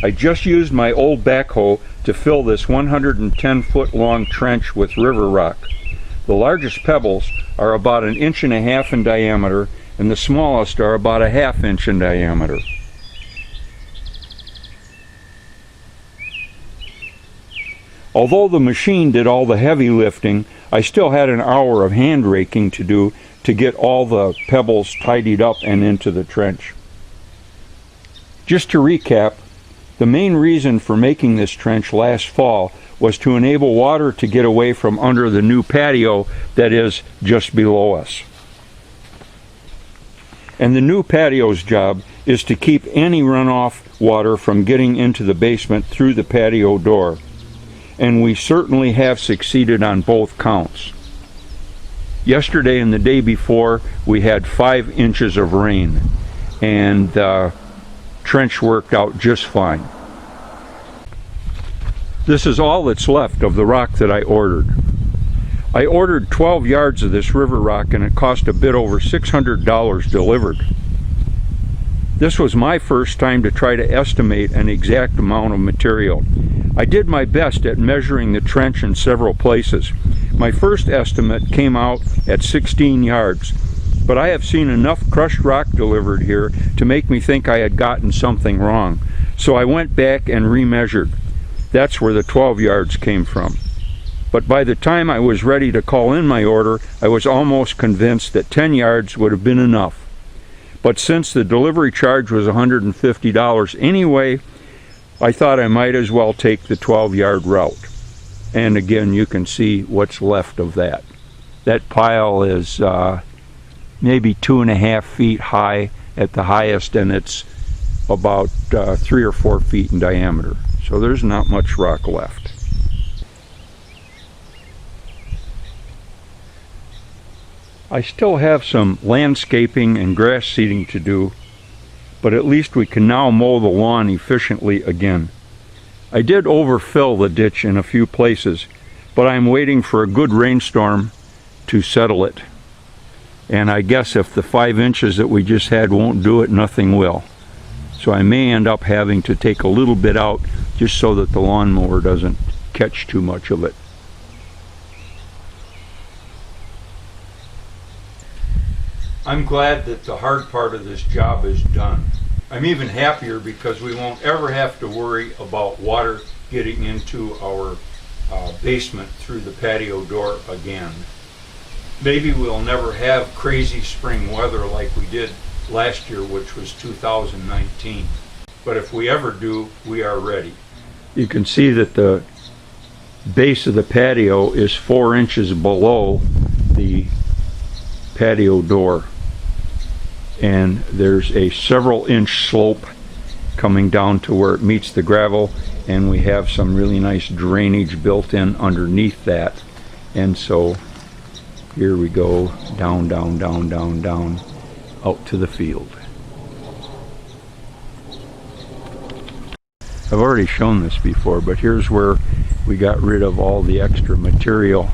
I just used my old backhoe to fill this 110-foot long trench with river rock. The largest pebbles are about 1.5 inches in diameter, and the smallest are about 1/2 inch in diameter. Although the machine did all the heavy lifting, I still had an hour of hand raking to do to get all the pebbles tidied up and into the trench. Just to recap, the main reason for making this trench last fall was to enable water to get away from under the new patio that is just below us. And the new patio's job is to keep any runoff water from getting into the basement through the patio door. And we certainly have succeeded on both counts. Yesterday and the day before, we had 5 inches of rain, and the trench worked out just fine. This is all that's left of the rock that I ordered. I ordered 12 yards of this river rock, and it cost a bit over $600 delivered. This was my first time to try to estimate an exact amount of material. I did my best at measuring the trench in several places. My first estimate came out at 16 yards, but I have seen enough crushed rock delivered here to make me think I had gotten something wrong. So I went back and remeasured. That's where the 12 yards came from. But by the time I was ready to call in my order, I was almost convinced that 10 yards would have been enough. But since the delivery charge was $150 anyway, I thought I might as well take the 12-yard route. And again, you can see what's left of that. That pile is maybe 2.5 feet high at the highest, and it's about 3 or 4 feet in diameter. So there's not much rock left. I still have some landscaping and grass seeding to do, but at least we can now mow the lawn efficiently again. I did overfill the ditch in a few places, but I'm waiting for a good rainstorm to settle it. And I guess if the 5 inches that we just had won't do it, nothing will. So I may end up having to take a little bit out just so that the lawnmower doesn't catch too much of it. I'm glad that the hard part of this job is done. I'm even happier because we won't ever have to worry about water getting into our basement through the patio door again. Maybe we'll never have crazy spring weather like we did last year, which was 2019. But if we ever do, we are ready. You can see that the base of the patio is 4 inches below the patio door. And there's a several inch slope coming down to where it meets the gravel, and we have some really nice drainage built in underneath that. And so here we go down, down, down, down, down out to the field. I've already shown this before, but here's where we got rid of all the extra material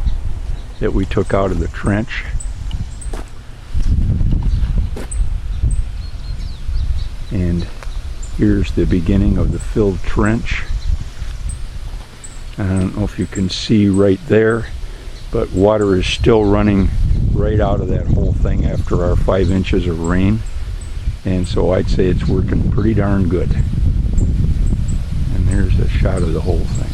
that we took out of the trench. And here's the beginning of the filled trench. I don't know if you can see right there, but water is still running right out of that whole thing after our 5 inches of rain. And so I'd say it's working pretty darn good. And there's a shot of the whole thing.